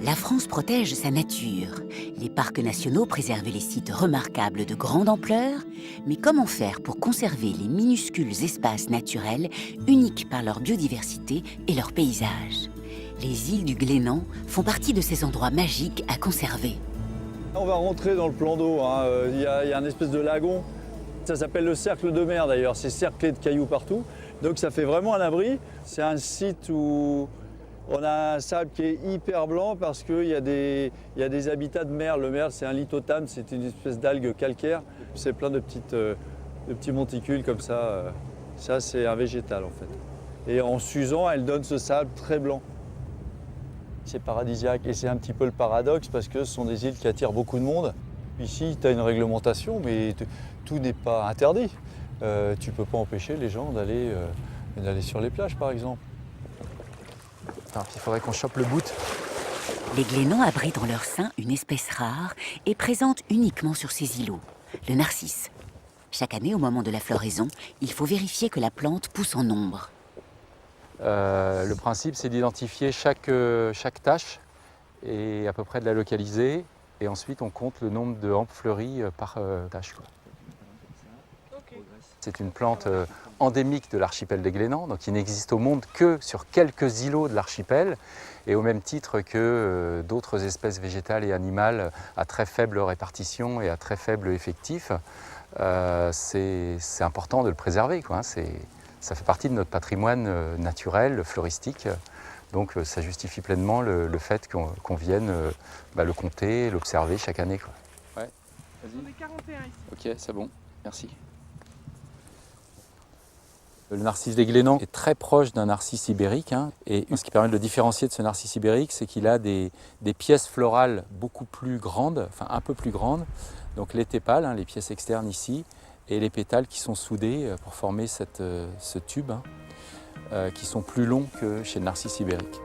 La France protège sa nature. Les parcs nationaux préservent les sites remarquables de grande ampleur, mais comment faire pour conserver les minuscules espaces naturels uniques par leur biodiversité et leur paysage? Les îles du Glénan font partie de ces endroits magiques à conserver. On va rentrer dans le plan d'eau, hein. Il y a un espèce de lagon. Ça s'appelle le cercle de mer d'ailleurs, c'est cerclé de cailloux partout. Donc ça fait vraiment un abri. C'est un site où on a un sable qui est hyper blanc parce qu'il y a des habitats de merle. Le merle, c'est un lithotame, c'est une espèce d'algue calcaire. C'est plein de petits monticules comme ça. Ça, c'est un végétal en fait. Et en s'usant, elle donne ce sable très blanc. C'est paradisiaque et c'est un petit peu le paradoxe parce que ce sont des îles qui attirent beaucoup de monde. Ici, tu as une réglementation, mais tout n'est pas interdit. Tu ne peux pas empêcher les gens d'aller sur les plages, par exemple. Il faudrait qu'on chope le bout. Les Glénans abritent en leur sein une espèce rare et présente uniquement sur ces îlots, le narcisse. Chaque année, au moment de la floraison, il faut vérifier que la plante pousse en nombre. Le principe, c'est d'identifier chaque tache et à peu près de la localiser. Et ensuite, on compte le nombre de hampes fleuries par tache. C'est une plante endémique de l'archipel des Glénans, donc il n'existe au monde que sur quelques îlots de l'archipel, et au même titre que d'autres espèces végétales et animales à très faible répartition et à très faible effectif, c'est important de le préserver, quoi. Ça fait partie de notre patrimoine naturel, fleuristique, donc ça justifie pleinement le fait qu'on vienne le compter, l'observer chaque année, quoi. Ouais. On est 41 ici. Ok, c'est bon, merci. Le narcisse des Glénans est très proche d'un narcisse ibérique, hein, et ce qui permet de le différencier de ce narcisse ibérique, c'est qu'il a des pièces florales beaucoup plus grandes, enfin un peu plus grandes, donc les tépales, hein, les pièces externes ici, et les pétales qui sont soudés pour former ce tube, hein, qui sont plus longs que chez le narcisse ibérique.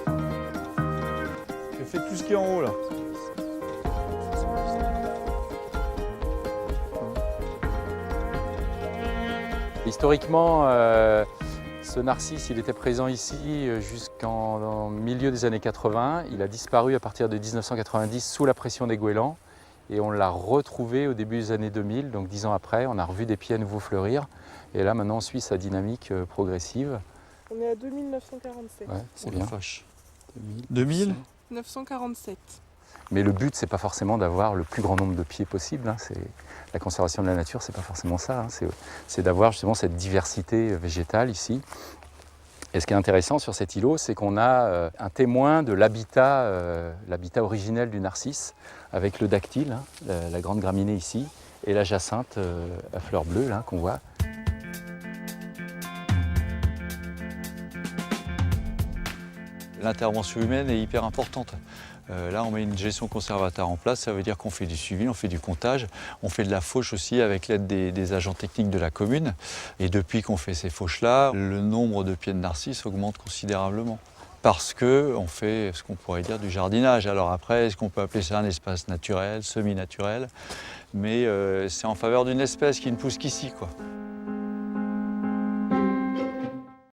Je fais tout ce qui est en haut là. Historiquement, ce narcisse, il était présent ici jusqu'en milieu des années 80. Il a disparu à partir de 1990 sous la pression des goélands. Et on l'a retrouvé au début des années 2000, donc 10 ans après. On a revu des pieds à nouveau fleurir. Et là, maintenant, on suit sa dynamique progressive. On est à 2947. Ouais, c'est bien. 2000 947. Mais le but, c'est pas forcément d'avoir le plus grand nombre de pieds possible, hein. La conservation de la nature, c'est pas forcément ça, hein. C'est d'avoir justement cette diversité végétale ici. Et ce qui est intéressant sur cet îlot, c'est qu'on a un témoin de l'habitat originel du narcisse, avec le dactyle, hein, la grande graminée ici, et la jacinthe à fleurs bleues là, qu'on voit. L'intervention humaine est hyper importante. Là, on met une gestion conservatoire en place, ça veut dire qu'on fait du suivi, on fait du comptage, on fait de la fauche aussi avec l'aide des agents techniques de la commune. Et depuis qu'on fait ces fauches-là, le nombre de pieds de narcisse augmente considérablement. Parce qu'on fait ce qu'on pourrait dire du jardinage. Alors après, est-ce qu'on peut appeler ça un espace naturel, semi-naturel? Mais c'est en faveur d'une espèce qui ne pousse qu'ici, quoi.